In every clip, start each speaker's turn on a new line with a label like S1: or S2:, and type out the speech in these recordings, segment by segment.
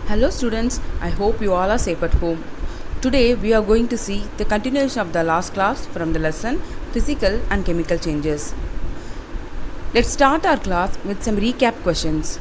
S1: Hello students, I hope you all are safe at home. Today we are going to see the continuation of the last class from the lesson Physical and Chemical Changes. Let's start our class with some recap questions.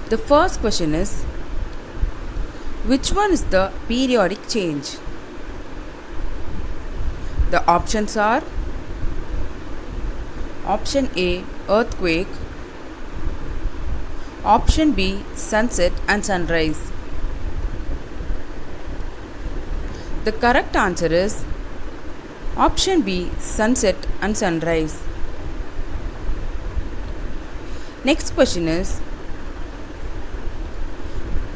S1: The first question is, which one is the periodic change? The options are Option A, earthquake. Option B, sunset and sunrise. The correct answer is Option B, sunset and sunrise. Next question is,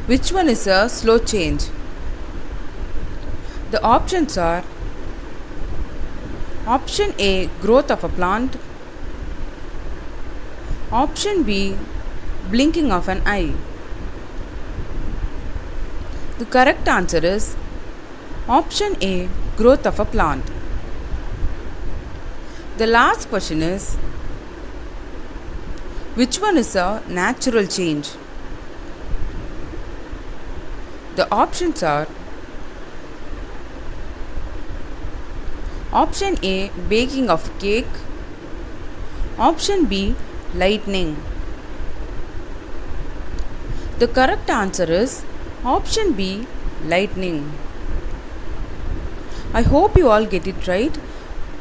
S1: which one is a slow change? The options are Option A, growth of a plant. Option B, blinking of an eye. The correct answer is Option A, growth of a plant. The last question is, which one is a natural change? The options are Option A, baking of cake. Option B, lightning. The correct answer is Option B, lightning. I hope you all get it right.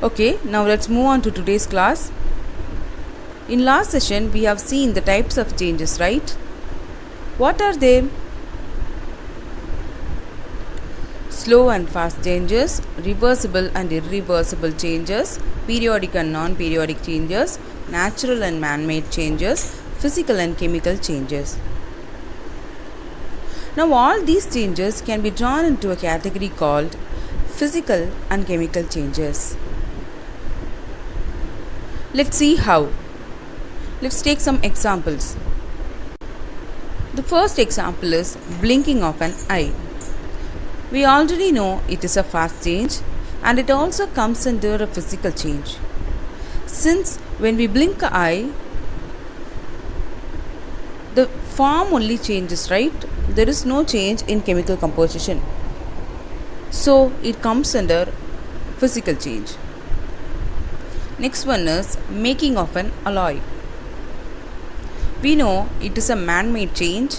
S1: Okay, now let's move on to today's class. In last session, we have seen the types of changes, right? What are they? Slow and fast changes, reversible and irreversible changes, periodic and non-periodic changes, natural and man-made changes, physical and chemical changes. Now all these changes can be drawn into a category called physical and chemical changes. Let's see how. Let's take some examples. The first example is blinking of an eye. We already know it is a fast change and it also comes under a physical change. Since when we blink an eye, the form only changes, right? There is no change in chemical composition. So it comes under physical change. Next one is making of an alloy. We know it is a man-made change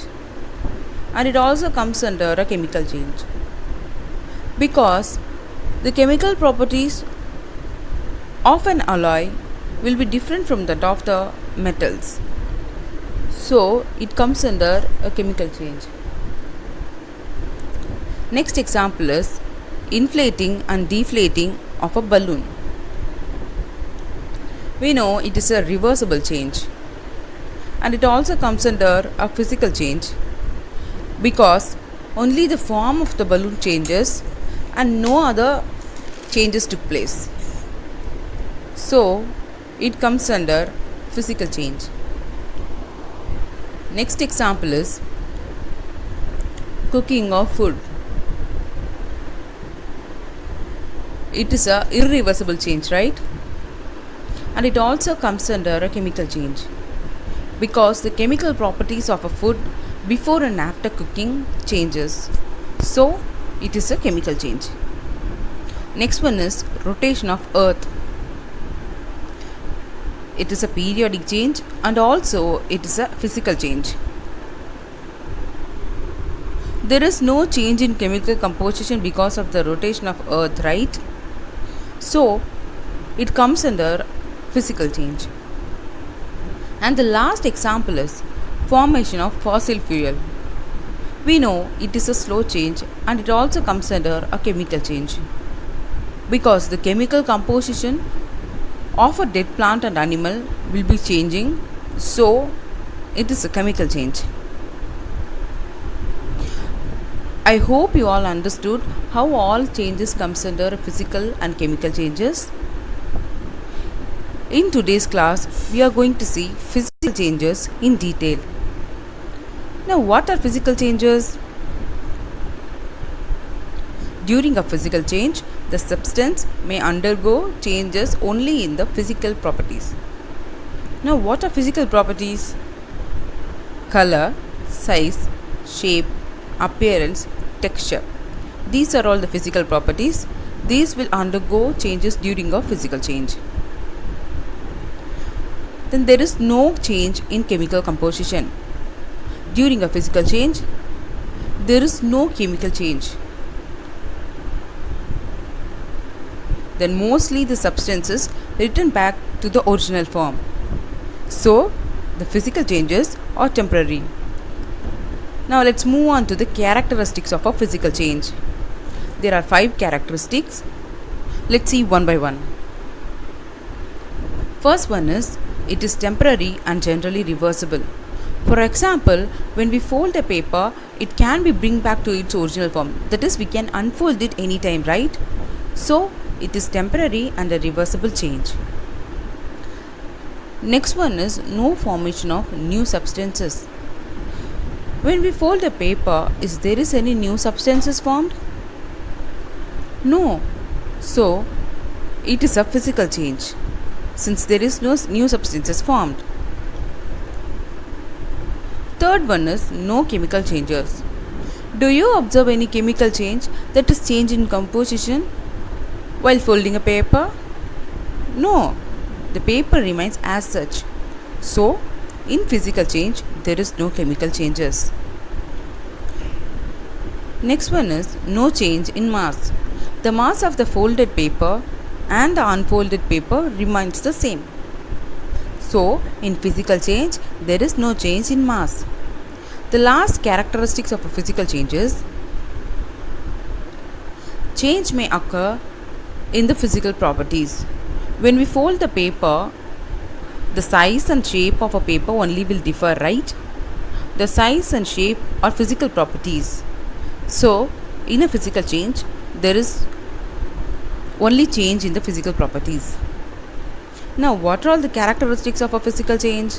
S1: and it also comes under a chemical change, because the chemical properties of an alloy will be different from that of the metals. So it comes under a chemical change. Next example is inflating and deflating of a balloon. We know it is a reversible change and it also comes under a physical change, because only the form of the balloon changes and no other changes took place. So it comes under physical change. Next example is cooking of food. It is a irreversible change, right? And it also comes under a chemical change, because the chemical properties of a food before and after cooking changes. So it is a chemical change. Next one is rotation of earth. It is a periodic change and also it is a physical change. There is no change in chemical composition because of the rotation of earth, right? So it comes under physical change. And the last example is formation of fossil fuel. We know it is a slow change and it also comes under a chemical change, because the chemical composition of a dead plant and animal will be changing. So it is a chemical change. I hope you all understood how all changes comes under physical and chemical changes. In today's class, we are going to see physical changes in detail. Now, what are physical changes? During a physical change, the substance may undergo changes only in the physical properties. Now, what are physical properties? Color, size, shape, appearance, texture. These are all the physical properties. These will undergo changes during a physical change. Then there is no change in chemical composition. During a physical change, there is no chemical change. Then mostly the substances return back to the original form. So, the physical changes are temporary. Now let's move on to the characteristics of a physical change. There are 5 characteristics. Let's see one by one. First one is, it is temporary and generally reversible. For example, when we fold a paper, it can be bring back to its original form. That is, we can unfold it anytime, right? So, it is temporary and a reversible change. Next one is no formation of new substances. When we fold a paper, is there any new substances formed? No. So, it is a physical change since there is no new substances formed. Third one is no chemical changes. Do you observe any chemical change, that is change in composition, while folding a paper? No, the paper remains as such. So, in physical change, there is no chemical changes. Next one is no change in mass. The mass of the folded paper and the unfolded paper remains the same. So, in physical change, there is no change in mass. The last characteristics of a physical change is, change may occur in the physical properties. When we fold the paper, the size and shape of a paper only will differ, right? The size and shape are physical properties. So, in a physical change, there is only change in the physical properties. Now, what are all the characteristics of a physical change?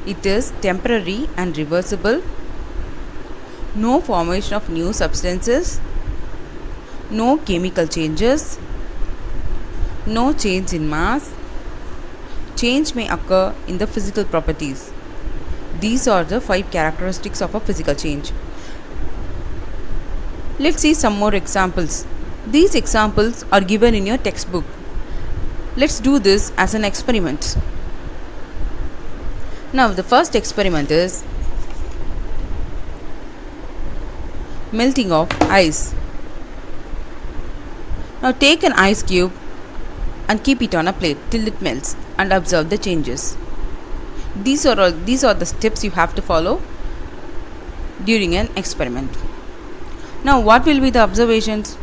S1: It is temporary and reversible. No formation of new substances. No chemical changes. No change in mass. Change may occur in the physical properties. These are the 5 characteristics of a physical change. Let's see some more examples. These examples are given in your textbook. Let's do this as an experiment. Now, the first experiment is melting of ice. Now, take an ice cube and keep it on a plate till it melts and observe the changes. These are the steps you have to follow during an experiment. Now, what will be the observations?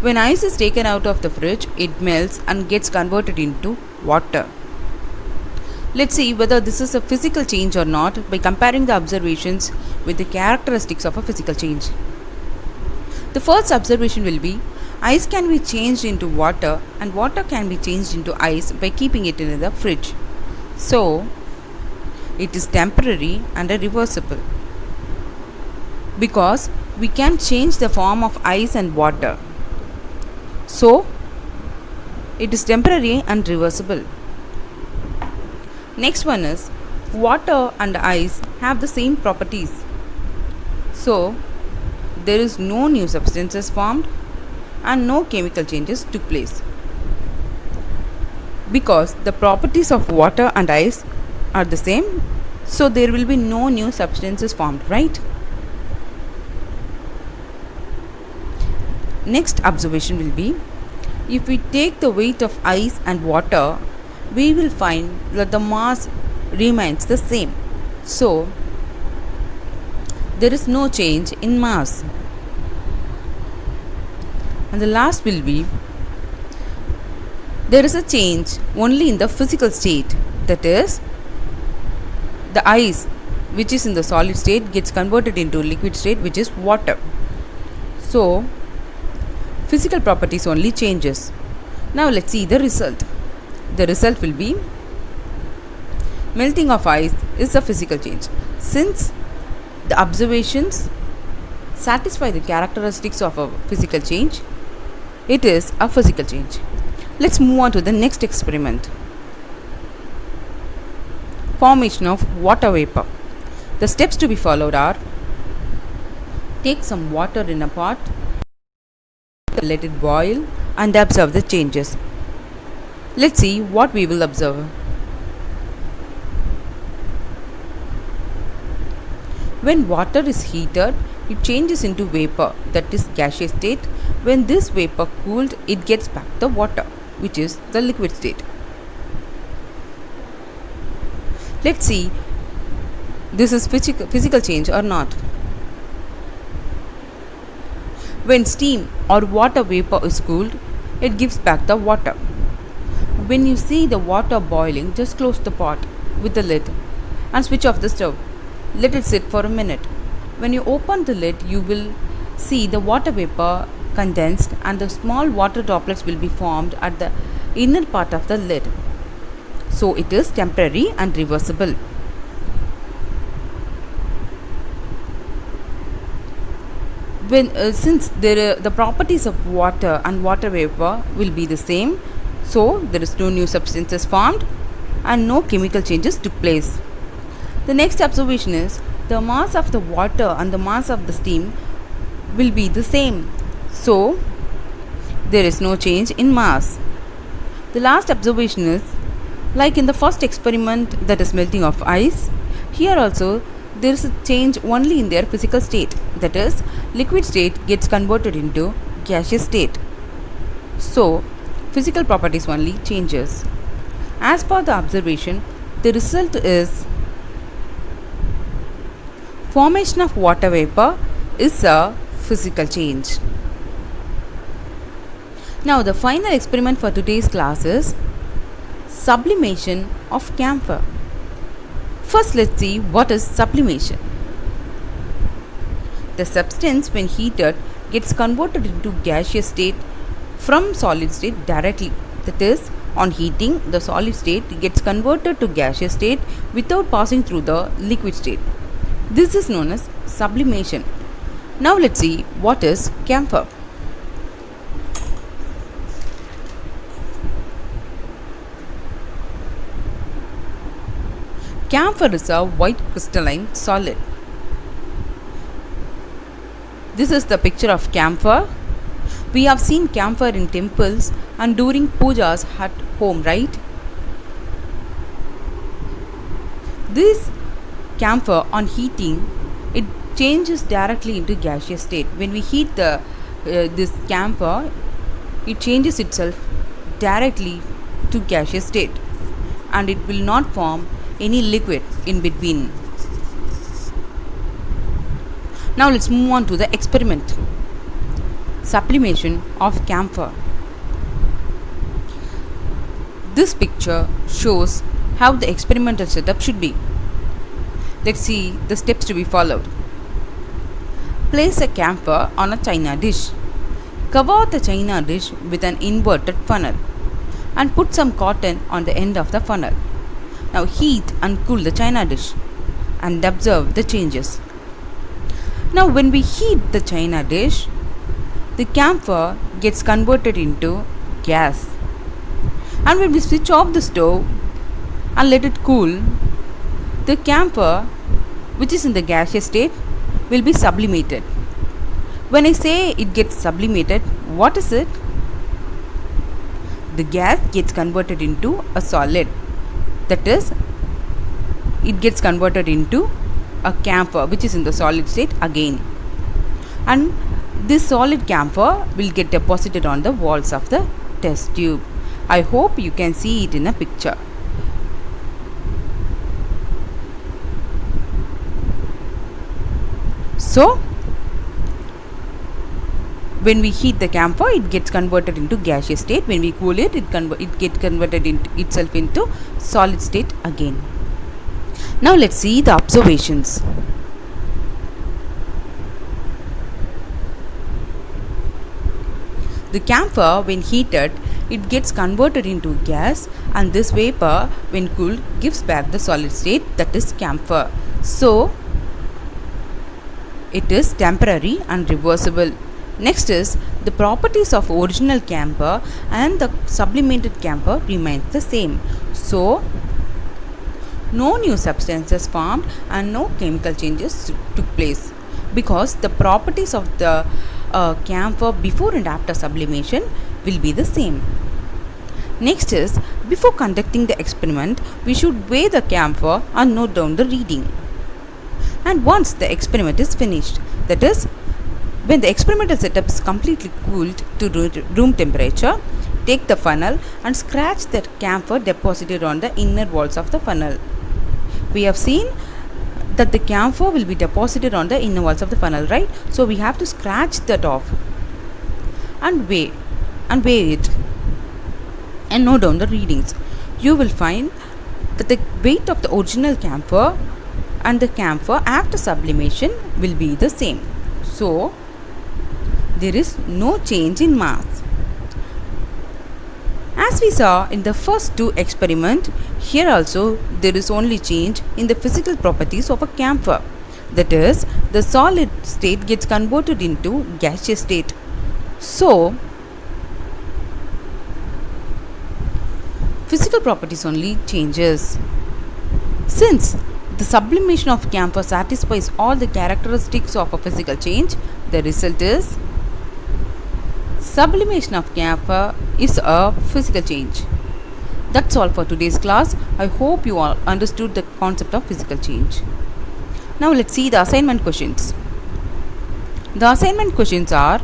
S1: When ice is taken out of the fridge, it melts and gets converted into water. Let's see whether this is a physical change or not by comparing the observations with the characteristics of a physical change. The first observation will be, ice can be changed into water and water can be changed into ice by keeping it in the fridge. So, it is temporary and reversible because we can change the form of ice and water. So, it is temporary and reversible. Next one is, water and ice have the same properties. So, there is no new substances formed and no chemical changes took place. Because the properties of water and ice are the same, so there will be no new substances formed, right? Next observation will be, if we take the weight of ice and water, we will find that the mass remains the same. So, there is no change in mass. And the last will be, there is a change only in the physical state. That is, the ice which is in the solid state gets converted into liquid state, which is water. So, physical properties only changes. Now let's see the result. The result will be, melting of ice is a physical change. Since the observations satisfy the characteristics of a physical change, it is a physical change. Let's move on to the next experiment. Formation of water vapor. The steps to be followed are: take some water in a pot, let it boil, and observe the changes. Let's see what we will observe. When water is heated, it changes into vapor, that is gaseous state. When this vapor cooled, it gets back the water, which is the liquid state. Let's see this is physical change or not. When steam or water vapor is cooled, it gives back the water. When you see the water boiling, just close the pot with the lid and switch off the stove. Let it sit for a minute. When you open the lid, you will see the water vapor condensed and the small water droplets will be formed at the inner part of the lid. So it is temporary and reversible. Since the properties of water and water vapor will be the same, so there is no new substances formed and no chemical changes took place. The next observation is the mass of the water and the mass of the steam will be the same, so there is no change in mass. The last observation is, like in the first experiment, that is melting of ice, here also there is a change only in their physical state, that is liquid state gets converted into gaseous state. So physical properties only changes. As per the observation, the result is formation of water vapor is a physical change. Now the final experiment for today's class is sublimation of camphor. First, let's see what is sublimation. The substance when heated gets converted into gaseous state from solid state directly. That is, on heating, the solid state gets converted to gaseous state without passing through the liquid state. This is known as sublimation. Now let's see what is camphor. Camphor is a white crystalline solid. This is the picture of camphor. We have seen camphor in temples and during pujas at home, right? This camphor on heating, it changes directly into gaseous state. When we heat this camphor, it changes itself directly to gaseous state and it will not form any liquid in between. Now let's move on to the experiment. Sublimation of camphor. This picture shows how the experimental setup should be. Let's see the steps to be followed. Place a camphor on a china dish. Cover the china dish with an inverted funnel and put some cotton on the end of the funnel. Now heat and cool the china dish and observe the changes. Now when we heat the china dish, the camphor gets converted into gas. And when we switch off the stove and let it cool, the camphor, which is in the gaseous state, will be sublimated. When I say it gets sublimated, what is it? The gas gets converted into a solid. That is, it gets converted into a camphor which is in the solid state again. And this solid camphor will get deposited on the walls of the test tube. I hope you can see it in a picture. So, when we heat the camphor, it gets converted into gaseous state. When we cool it, it gets converted itself into solid state again. Now let's see the observations. The camphor, when heated, it gets converted into gas, and this vapor, when cooled, gives back the solid state, that is camphor. So, it is temporary and reversible. Next is the properties of original camphor and the sublimated camphor remains the same. So, no new substances formed and no chemical changes took place, because the properties of the camphor before and after sublimation will be the same. Next is, before conducting the experiment, we should weigh the camphor and note down the reading. And once the experiment is finished, that is, when the experimental setup is completely cooled to room temperature, take the funnel and scratch the camphor deposited on the inner walls of the funnel. We have seen that the camphor will be deposited on the inner walls of the funnel, right? So we have to scratch that off and weigh it and note down the readings. You will find that the weight of the original camphor and the camphor after sublimation will be the same. So there is no change in mass. As we saw in the first two experiments, here also there is only change in the physical properties of a camphor. That is, the solid state gets converted into gaseous state. So physical properties only changes. Since the sublimation of camphor satisfies all the characteristics of a physical change, the result is sublimation of camphor is a physical change. That's all for today's class. I hope you all understood the concept of physical change. Now let's see the assignment questions. The assignment questions are: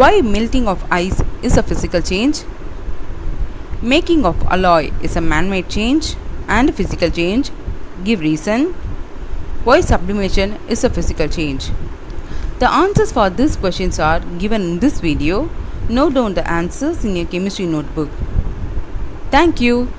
S1: why melting of ice is a physical change? Making of alloy is a man-made change and physical change. Give reason. Why sublimation is a physical change? The answers for these questions are given in this video. Note down the answers in your chemistry notebook. Thank you.